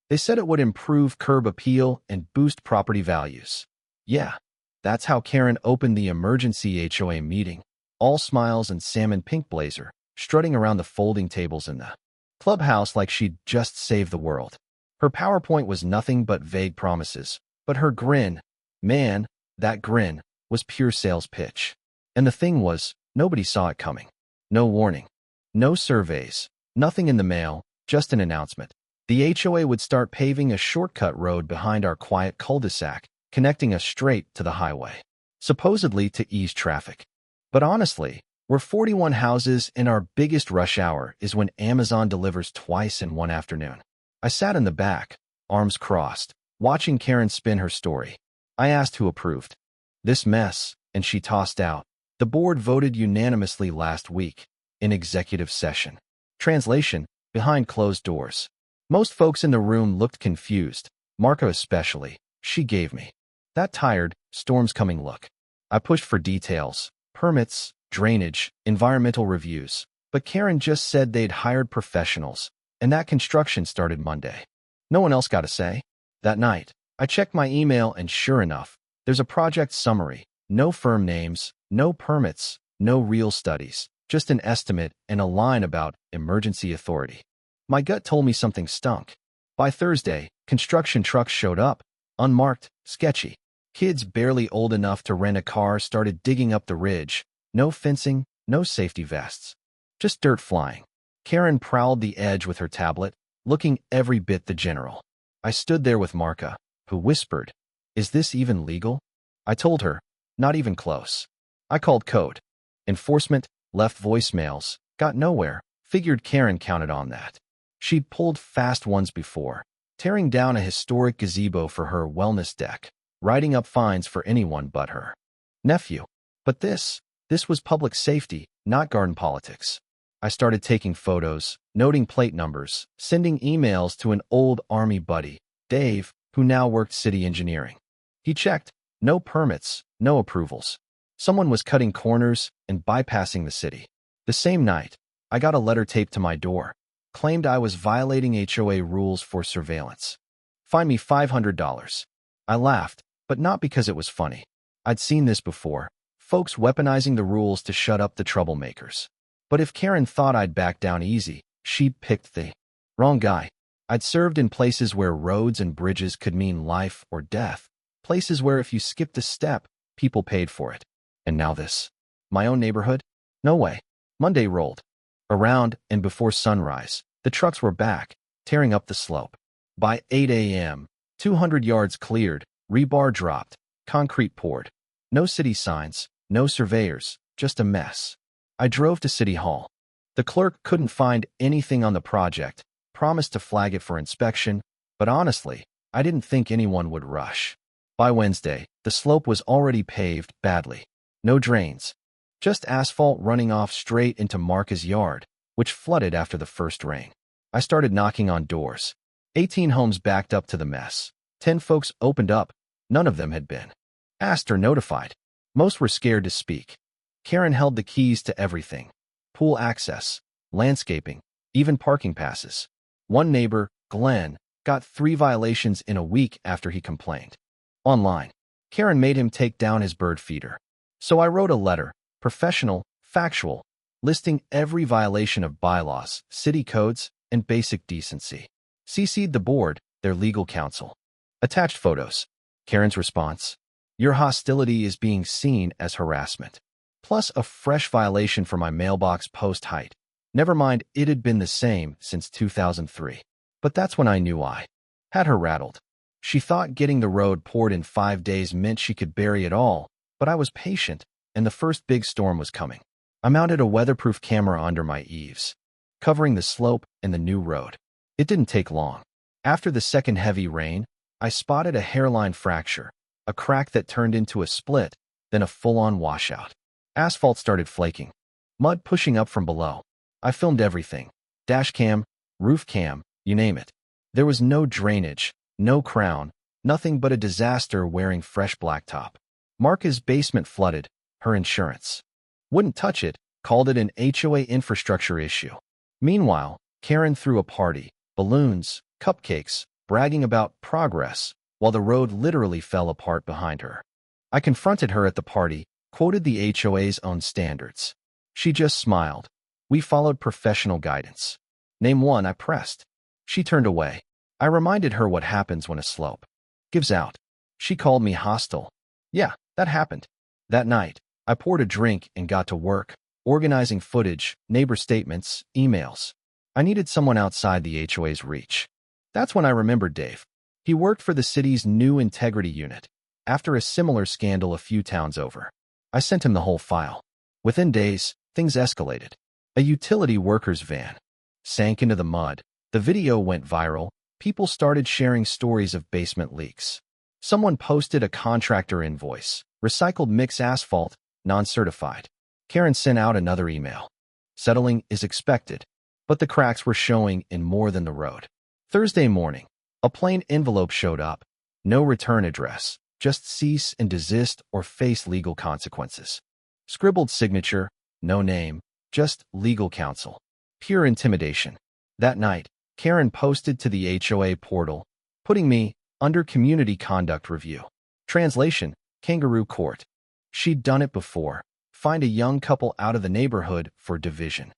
They said it would improve curb appeal and boost property values. Yeah, that's how Karen opened the emergency HOA meeting, all smiles and salmon pink blazer, strutting around the folding tables in the clubhouse like she'd just saved the world. Her PowerPoint was nothing but vague promises, but her grin, man, that grin, was pure sales pitch. And the thing was, nobody saw it coming. No warning. No surveys. Nothing in the mail, just an announcement. The HOA would start paving a shortcut road behind our quiet cul-de-sac, connecting us straight to the highway, supposedly to ease traffic. But honestly, we're 41 houses and our biggest rush hour is when Amazon delivers twice in one afternoon. I sat in the back, arms crossed, watching Karen spin her story. I asked who approved this mess, and she tossed out, "The board voted unanimously last week, in executive session." Translation, behind closed doors. Most folks in the room looked confused, Marco especially. She gave me that tired, storm's coming look. I pushed for details, permits, drainage, environmental reviews, but Karen just said they'd hired professionals, and that construction started Monday. No one else got a say. That night, I checked my email and sure enough, there's a project summary, no firm names, no permits, no real studies, just an estimate and a line about emergency authority. My gut told me something stunk. By Thursday, construction trucks showed up, unmarked, sketchy. Kids barely old enough to rent a car started digging up the ridge. No fencing, no safety vests. Just dirt flying. Karen prowled the edge with her tablet, looking every bit the general. I stood there with Marka, who whispered, "Is this even legal?" I told her, "Not even close." I called code enforcement, left voicemails, got nowhere, figured Karen counted on that. She'd pulled fast ones before, tearing down a historic gazebo for her wellness deck, writing up fines for anyone but her nephew. But this was public safety, not garden politics. I started taking photos, noting plate numbers, sending emails to an old Army buddy, Dave, who now worked city engineering. He checked, no permits, no approvals. Someone was cutting corners and bypassing the city. The same night, I got a letter taped to my door, claimed I was violating HOA rules for surveillance. Fine me $500. I laughed, but not because it was funny. I'd seen this before, folks weaponizing the rules to shut up the troublemakers. But if Karen thought I'd back down easy, she picked the wrong guy. I'd served in places where roads and bridges could mean life or death, places where if you skipped a step, people paid for it. And now this. My own neighborhood? No way. Monday rolled around, and before sunrise, the trucks were back, tearing up the slope. By 8 a.m., 200 yards cleared, rebar dropped, concrete poured. No city signs, no surveyors, just a mess. I drove to City Hall. The clerk couldn't find anything on the project, promised to flag it for inspection, but honestly, I didn't think anyone would rush. By Wednesday, the slope was already paved badly. No drains. Just asphalt running off straight into Marka's yard, which flooded after the first rain. I started knocking on doors. 18 homes backed up to the mess. 10 folks opened up. None of them had been asked or notified. Most were scared to speak. Karen held the keys to everything. Pool access, landscaping, even parking passes. One neighbor, Glenn, got 3 violations in a week after he complained. Online, Karen made him take down his bird feeder. So I wrote a letter, professional, factual, listing every violation of bylaws, city codes, and basic decency. CC'd the board, their legal counsel. Attached photos. Karen's response: "Your hostility is being seen as harassment." Plus a fresh violation for my mailbox post height. Never mind, it had been the same since 2003. But that's when I knew I had her rattled. She thought getting the road poured in 5 days meant she could bury it all, but I was patient, and the first big storm was coming. I mounted a weatherproof camera under my eaves, covering the slope and the new road. It didn't take long. After the second heavy rain, I spotted a hairline fracture, a crack that turned into a split, then a full-on washout. Asphalt started flaking, mud pushing up from below. I filmed everything. Dash cam, roof cam, you name it. There was no drainage, no crown, nothing but a disaster wearing fresh blacktop. Marka's basement flooded, her insurance wouldn't touch it, called it an HOA infrastructure issue. Meanwhile, Karen threw a party, balloons, cupcakes, bragging about progress, while the road literally fell apart behind her. I confronted her at the party, quoted the HOA's own standards. She just smiled. We followed professional guidance. Name one, I pressed. She turned away. I reminded her what happens when a slope gives out. She called me hostile. Yeah, that happened. That night, I poured a drink and got to work, organizing footage, neighbor statements, emails. I needed someone outside the HOA's reach. That's when I remembered Dave. He worked for the city's new integrity unit. After a similar scandal a few towns over, I sent him the whole file. Within days, things escalated. A utility worker's van sank into the mud. The video went viral. People started sharing stories of basement leaks. Someone posted a contractor invoice. Recycled mix asphalt, non-certified. Karen sent out another email. Settling is expected, but the cracks were showing in more than the road. Thursday morning, a plain envelope showed up. No return address, just cease and desist or face legal consequences. Scribbled signature, no name, just legal counsel. Pure intimidation. That night, Karen posted to the HOA portal, putting me under community conduct review. Translation, kangaroo court. She'd done it before. Find a young couple out of the neighborhood for division.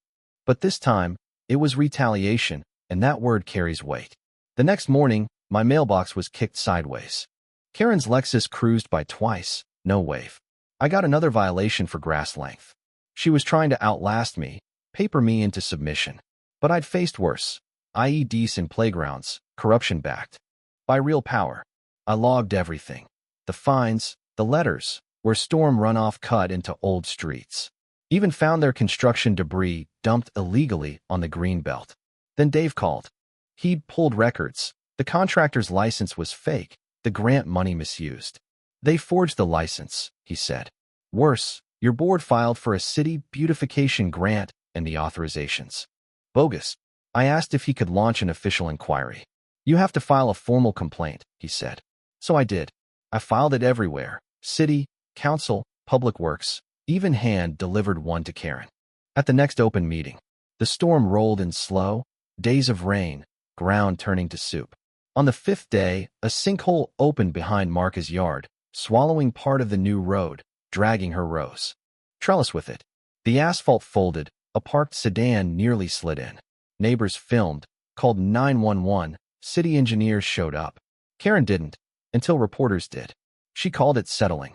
But this time, it was retaliation, and that word carries weight. The next morning, my mailbox was kicked sideways. Karen's Lexus cruised by twice, no wave. I got another violation for grass length. She was trying to outlast me, paper me into submission. But I'd faced worse. IEDs in playgrounds, corruption backed by real power. I logged everything. The fines, the letters, where storm runoff cut into old streets. Even found their construction debris dumped illegally on the green belt. Then Dave called. He'd pulled records. The contractor's license was fake, the grant money misused. They forged the license, he said. Worse, your board filed for a city beautification grant and the authorizations. Bogus. I asked if he could launch an official inquiry. You have to file a formal complaint, he said. So I did. I filed it everywhere. City, council, public works, even hand-delivered one to Karen. At the next open meeting, the storm rolled in slow, days of rain, ground turning to soup. On the fifth day, a sinkhole opened behind Marca's yard, swallowing part of the new road, dragging her rows. Trellis with it. The asphalt folded, a parked sedan nearly slid in. Neighbors filmed, called 911, city engineers showed up. Karen didn't, until reporters did. She called it settling.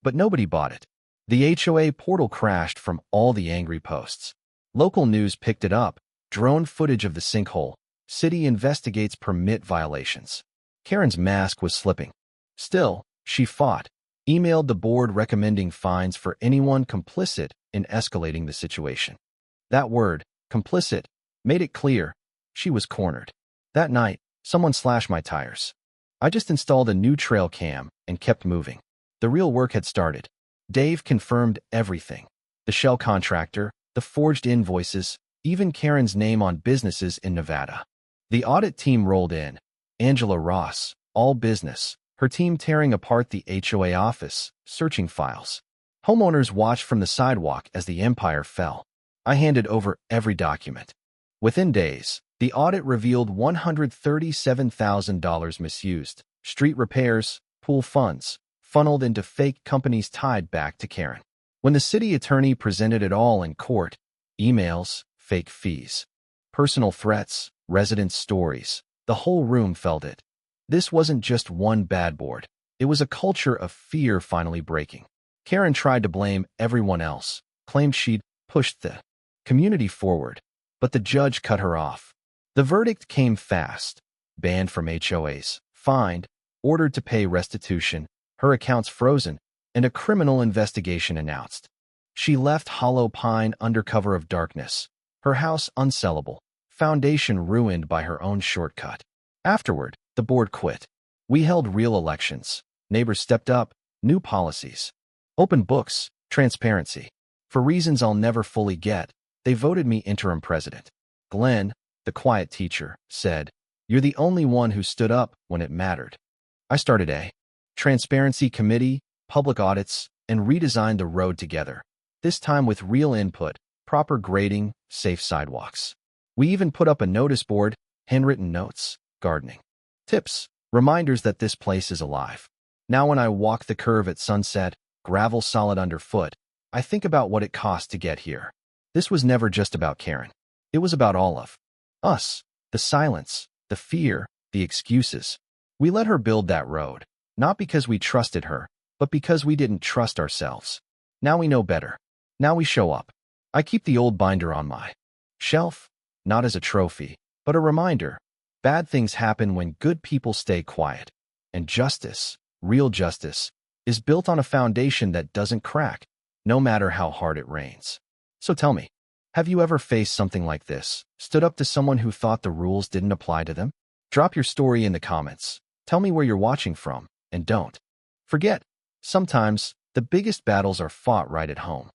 But nobody bought it. The HOA portal crashed from all the angry posts. Local news picked it up, drone footage of the sinkhole. City investigates permit violations. Karen's mask was slipping. Still, she fought, emailed the board recommending fines for anyone complicit in escalating the situation. That word, complicit, made it clear she was cornered. That night, someone slashed my tires. I just installed a new trail cam and kept moving. The real work had started. Dave confirmed everything. The shell contractor, the forged invoices, even Karen's name on businesses in Nevada. The audit team rolled in. Angela Ross, all business, her team tearing apart the HOA office, searching files. Homeowners watched from the sidewalk as the empire fell. I handed over every document. Within days, the audit revealed $137,000 misused, street repairs, pool funds, funneled into fake companies tied back to Karen. When the city attorney presented it all in court, emails, fake fees, personal threats, resident stories, the whole room felt it. This wasn't just one bad board. It was a culture of fear finally breaking. Karen tried to blame everyone else, claimed she'd pushed the community forward, but the judge cut her off. The verdict came fast. Banned from HOAs, fined, ordered to pay restitution, her accounts frozen, and a criminal investigation announced. She left Hollow Pine under cover of darkness, her house unsellable, foundation ruined by her own shortcut. Afterward, the board quit. We held real elections. Neighbors stepped up, new policies. Open books, transparency. For reasons I'll never fully get, they voted me interim president. Glenn, the quiet teacher, said, "You're the only one who stood up when it mattered." I started a transparency committee, public audits, and redesigned the road together, this time with real input, proper grading, safe sidewalks. We even put up a notice board, handwritten notes, gardening. Tips. Reminders that this place is alive. Now when I walk the curve at sunset, gravel solid underfoot, I think about what it cost to get here. This was never just about Karen. It was about all of us. The silence, the fear, the excuses. We let her build that road, not because we trusted her, but because we didn't trust ourselves. Now we know better. Now we show up. I keep the old binder on my shelf, not as a trophy, but a reminder. Bad things happen when good people stay quiet. And justice, real justice, is built on a foundation that doesn't crack, no matter how hard it rains. So tell me, have you ever faced something like this? Stood up to someone who thought the rules didn't apply to them? Drop your story in the comments. Tell me where you're watching from, and don't forget, sometimes the biggest battles are fought right at home.